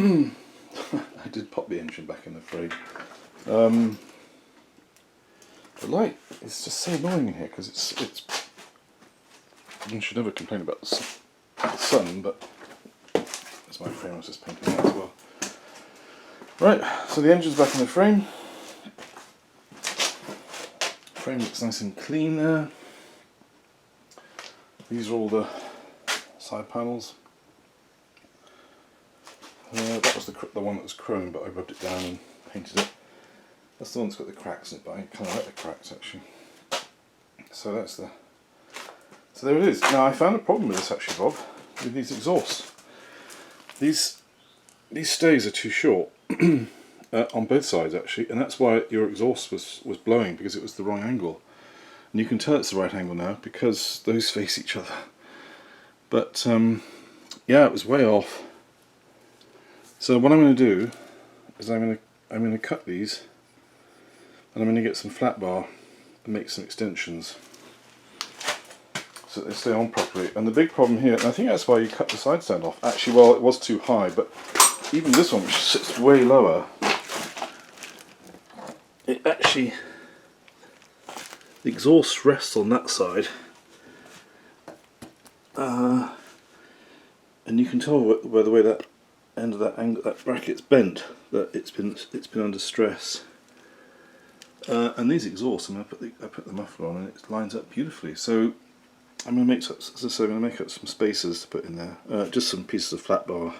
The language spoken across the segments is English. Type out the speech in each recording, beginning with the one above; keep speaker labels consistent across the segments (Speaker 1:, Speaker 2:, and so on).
Speaker 1: I did pop the engine back in the frame. The light is just so annoying in here because it's. You should never complain about the sun, but that's my frame. I was just painting that as well. Right, so the engine's back in the frame. Frame looks nice and clean there. These are all the side panels. That was the one that was chrome, but I rubbed it down and painted it. That's the one that's got the cracks in it, but I kind of like the cracks actually. So that's the. So there it is. Now I found a problem with this actually, Bob, with these exhausts. These stays are too short on both sides actually, and that's why your exhaust was blowing, because it was the wrong angle. And you can tell it's the right angle now because those face each other. But yeah, it was way off. So what I'm going to do is I'm going to cut these, and I'm going to get some flat bar and make some extensions so that they stay on properly. And the big problem here, and I think that's why you cut the side stand off. Actually, well, it was too high, but even this one, which sits way lower, it actually, the exhaust rests on that side, and you can tell by the way that end of that angle, that bracket's bent, that it's been under stress. And these exhausts, I put the muffler on, and it lines up beautifully. So I'm going to make, as I said, I'm going to make up some spacers to put in there, just some pieces of flat bar.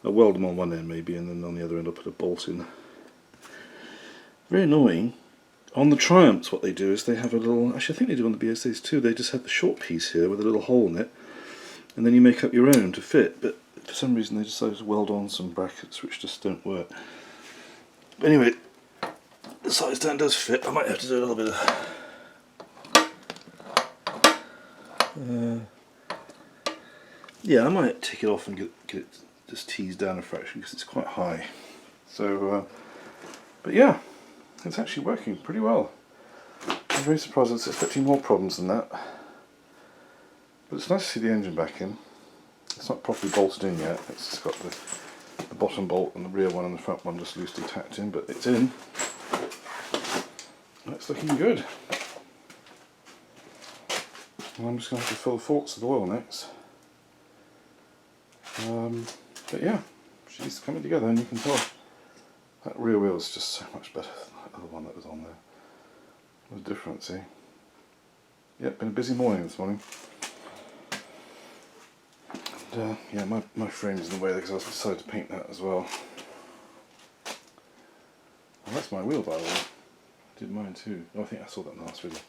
Speaker 1: I'll weld them on one end maybe, and then on the other end I'll put a bolt in. Very annoying. On the Triumphs what they do is they have a little, actually I think they do on the BSAs too, they just have the short piece here with a little hole in it, and then you make up your own to fit, but for some reason they decided to weld on some brackets which just don't work. But anyway, the side stand does fit. I might have to do a little bit of yeah, I might take it off and get it just teased down a fraction because it's quite high. So but yeah, it's actually working pretty well. I'm very surprised. I was expecting more problems than that, but it's nice to see the engine back in. It's not properly bolted in yet. It's just got the bottom bolt and the rear one and the front one just loosely tacked in, but it's in. That's looking good. And I'm just going to have to fill the forks with oil next. But yeah, she's coming together, and you can tell that rear wheel is just so much better than that other one that was on there. What a difference, see? Yep, been a busy morning this morning. And yeah, my frame's in the way because I decided to paint that as well. Well, that's my wheel, by the way. I did mine too. Oh, I think I saw that in the last video.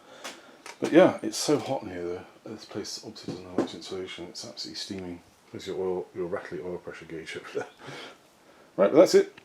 Speaker 1: But yeah, it's so hot in here though. This place obviously doesn't have much insulation. It's absolutely steaming. There's your rattly oil pressure gauge over there. Right, but that's it.